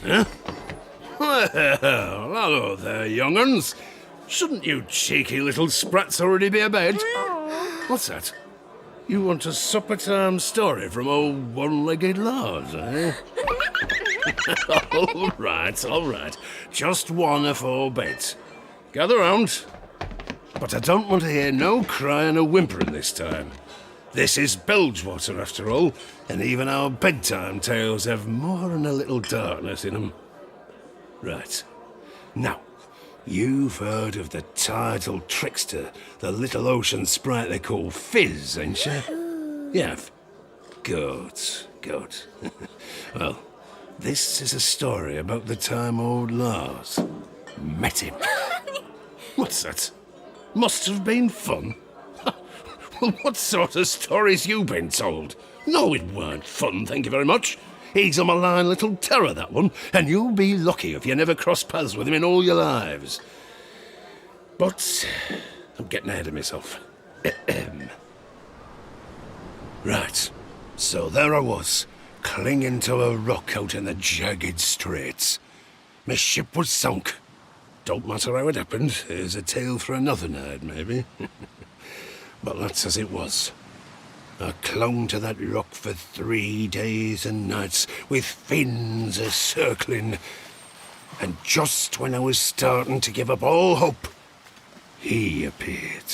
Huh? Well, hello there, young'uns. Shouldn't you cheeky little sprats already be abed? What's that? You want a supper-time story from old one-legged Lars, eh? All right. Just one afore bed. Gather round. But I don't want to hear no crying or whimpering this time. This is Bilgewater, after all, and even our bedtime tales have more than a little darkness in them. Right. Now, you've heard of the tidal trickster, the little ocean sprite they call Fizz, ain't you? You have? Good. Well, this is a story about the time old Lars met him. What's that? Must have been fun. Well, what sort of stories you been told? No, it weren't fun, thank you very much. He's a malign little terror, that one, and you'll be lucky if you never cross paths with him in all your lives. But I'm getting ahead of myself. Right, so there I was, clinging to a rock out in the jagged straits. My ship was sunk. Don't matter how it happened, here's a tale for another night, maybe. But that's as it was. I clung to that rock for 3 days and nights, with fins a-circling. And just when I was starting to give up all hope, he appeared.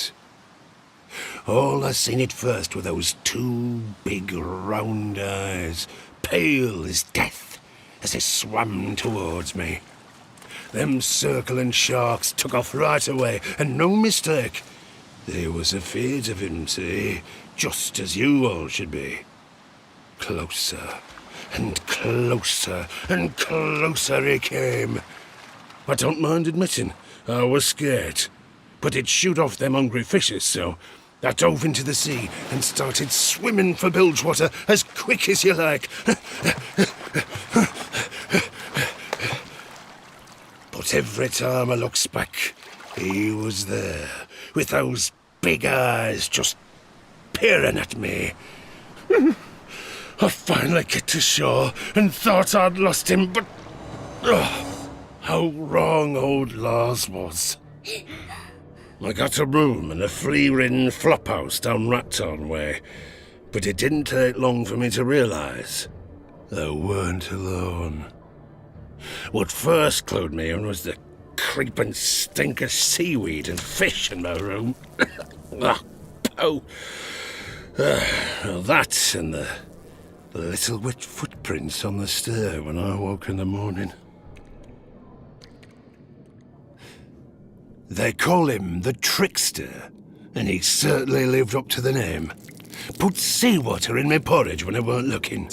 All I seen at first were those 2 big round eyes, pale as death, as they swam towards me. Them circling sharks took off right away, and no mistake. They was afeard of him, see, just as you all should be. Closer, and closer, and closer he came. I don't mind admitting, I was scared. But it'd shoot off them hungry fishes, so I dove into the sea and started swimming for Bilgewater as quick as you like. But every time I looks back, he was there, with those big eyes just peering at me. I finally get to shore and thought I'd lost him, but how wrong old Lars was. I got a room in a flea-ridden flophouse down Ratton way, but it didn't take long for me to realise I weren't alone. What first clued me in was the creeping stink of seaweed and fish in my room. Well, that and the little wet footprints on the stair when I woke in the morning. They call him the Trickster, and he certainly lived up to the name. Put seawater in my porridge when I weren't looking.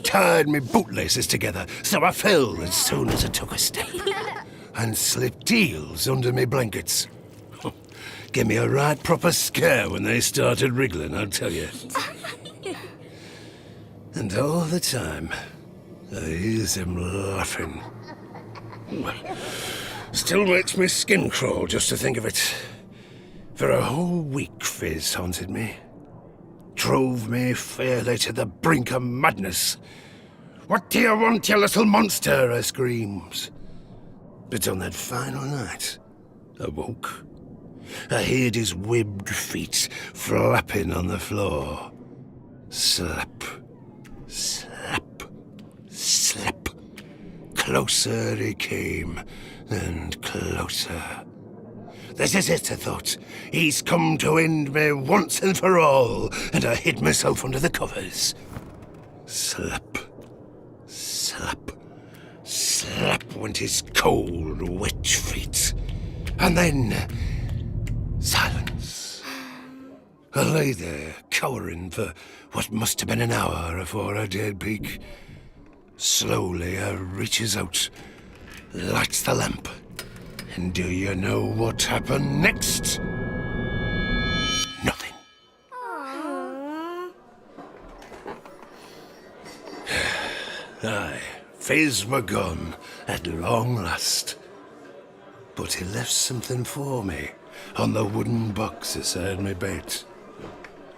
Tied me bootlaces together so I fell as soon as I took a step. And slipped eels under me blankets. Gave me a right proper scare when they started wriggling, I'll tell you. And all the time, I hears him laughing. Still makes me skin crawl just to think of it. For a whole week, Fizz haunted me. Drove me fairly to the brink of madness. What do you want, you little monster? I screams. But on that final night, I woke. I heard his webbed feet flapping on the floor. Slap, slap, slap. Closer he came, and closer. This is it, I thought. He's come to end me once and for all, and I hid myself under the covers. Slap, slap, slap went his cold, wet feet. And then silence. I lay there, cowering for what must have been an hour afore I dared peek. Slowly I reaches out, lights the lamp. And do you know what happened next? Nothing. Aye, Fizz were gone at long last. But he left something for me on the wooden box beside my bed.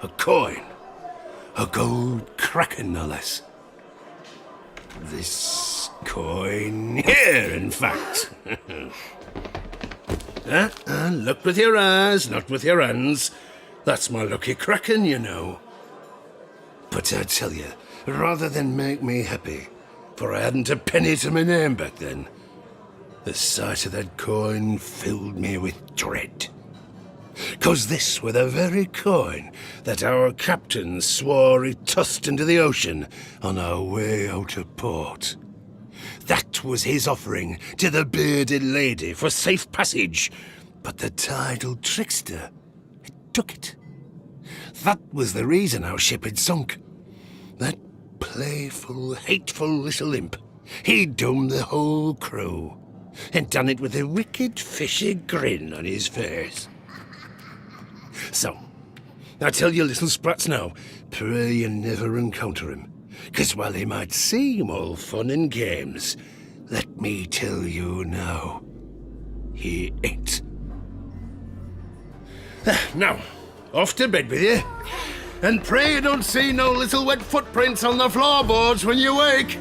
A coin. A gold Kraken, no less. This Coin here, in fact. Look with your eyes, not with your hands. That's my lucky Kraken, you know. But I tell you, rather than make me happy, for I hadn't a penny to my name back then, the sight of that coin filled me with dread. 'Cause this were the very coin that our captain swore he tossed into the ocean on our way out of port. That was his offering to the bearded lady for safe passage, but the tidal trickster had took it. That was the reason our ship had sunk. That playful, hateful little imp, he doomed the whole crew, and done it with a wicked, fishy grin on his face. So, I tell you little sprats now, pray you never encounter him, 'cause while he might seem all fun and games, let me tell you now, he ain't. Now, off to bed with you, and pray you don't see no little wet footprints on the floorboards when you wake.